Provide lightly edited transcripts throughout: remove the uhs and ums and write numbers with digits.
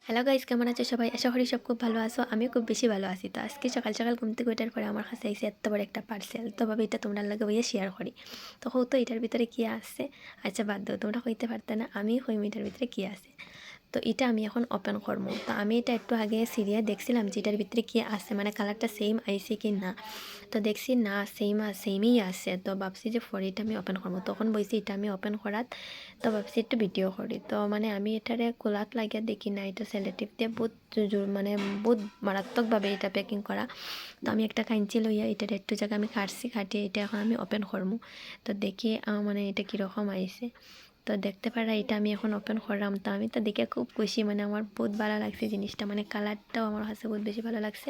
Hello guys, কেমন আছো সবাই? আশা করি সব খুব ভালো আছো। আমিও খুব বেশি ভালো আছি। তো আজকে সকাল সকাল ঘুম থেকে ওঠার পরে আমার কাছে আইসে এত বড় একটা পার্সেল। তো ভাবে এটা তোমরা লাগে বইয়ে শেয়ার করি। তো হয়তো এটার ভিতরে কি আছে? আচ্ছা বাদ দাও, তোমরা কইতে পারতে না, আমি কইম এটার ভিতরে কি আছে। তো এটা আমি এখন ওপেন করবো। তো আমি এটা একটু আগে সিরিয়া দেখছিলাম যে এটার ভিতরে কি আছে, মানে কালারটা সেম আইছে কি না। তো দেখছি না, সেমই আছে। তো ভাবছি যে পরে এটা আমি ওপেন করবো। তখন বলছি এটা আমি ওপেন করাত, তো ভাবছি একটু ভিডিও করি। তো মানে আমি এটারে কোলাত লাগিয়ে দেখি না, এটা সেলেটিভ দিয়ে বহুত মানে বহুত মারাত্মকভাবে এটা প্যাকিং করা। তো আমি একটা কাঞ্চি লইয়া এটার একটু জায়গা আমি কাটিয়ে এটা এখন আমি ওপেন করবো। তো দেখি মানে এটা কীরকম আইছে। তো দেখতে পারা এটা আমি এখন ওপেন করলাম। তো আমি তো দেখে খুব খুশি, মানে আমার বহুত ভালো লাগছে জিনিসটা, মানে কালারটাও আমার কাছে বহুত বেশি ভালো লাগছে।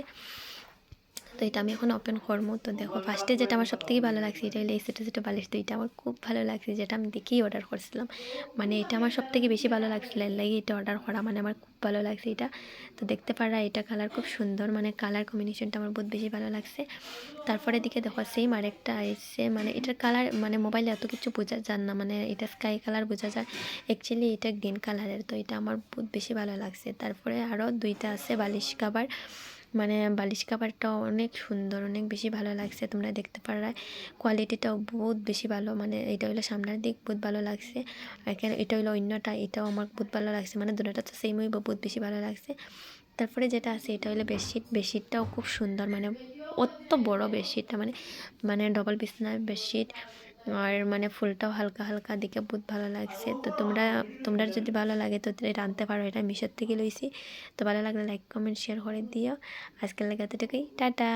তো এটা আমি এখন ওপেন করবো। তো দেখো ফার্স্টে যেটা আমার সবথেকে ভালো লাগছে এটা হলো এই ছোটো ছোটো বালিশ। তো এটা আমার খুব ভালো লাগছে, যেটা আমি দেখেই অর্ডার করছিলাম। মানে এটা আমার সবথেকে বেশি ভালো লাগছিল, এর লাগে এটা অর্ডার করা, মানে আমার খুব ভালো লাগছে এটা। তো দেখতে পারা এটা কালার খুব সুন্দর, মানে কালার কম্বিনেশনটা আমার বহুত বেশি ভালো লাগছে। তারপরে দিকে দেখো সেম আরেকটা আইসে, মানে এটার কালার মানে মোবাইলে এত কিছু বোঝা যায় না, মানে এটা স্কাই কালার বোঝা যায়, অ্যাকচুয়ালি এটা গ্রিন কালারের। তো এটা আমার বহুত বেশি ভালো লাগছে। তারপরে আরও দুইটা আছে বালিশ কাভার, মানে বালিশ কাভারটাও অনেক সুন্দর, অনেক বেশি ভালো লাগছে। তোমরা দেখতে পারা কোয়ালিটিটাও বহুত বেশি ভালো, মানে এটা হইলো সামনের দিক বহুত ভালো লাগছে। এখানে এটা হইলো অন্যটা, এটাও আমার বহুত ভালো লাগছে, মানে দুটোটা তো সেম হইব, বহুত বেশি ভালো লাগছে। তারপরে যেটা আছে এটা হলো বেডশিটটাও খুব সুন্দর, মানে অত বড় বেডশিটটা, মানে মানে ডবল বিছনার বেডশিট। আর মানে ফুলটাও হালকা হালকা, দেখে বহুত ভালো লাগছে। তো তোমরা যদি ভালো লাগে তো এটা আনতে পারো, এটা মিশোর থেকে লইছি। তো ভালো লাগলে লাইক কমেন্ট শেয়ার করে দিও। আজকের লাগে এতটুকুই, টাটা।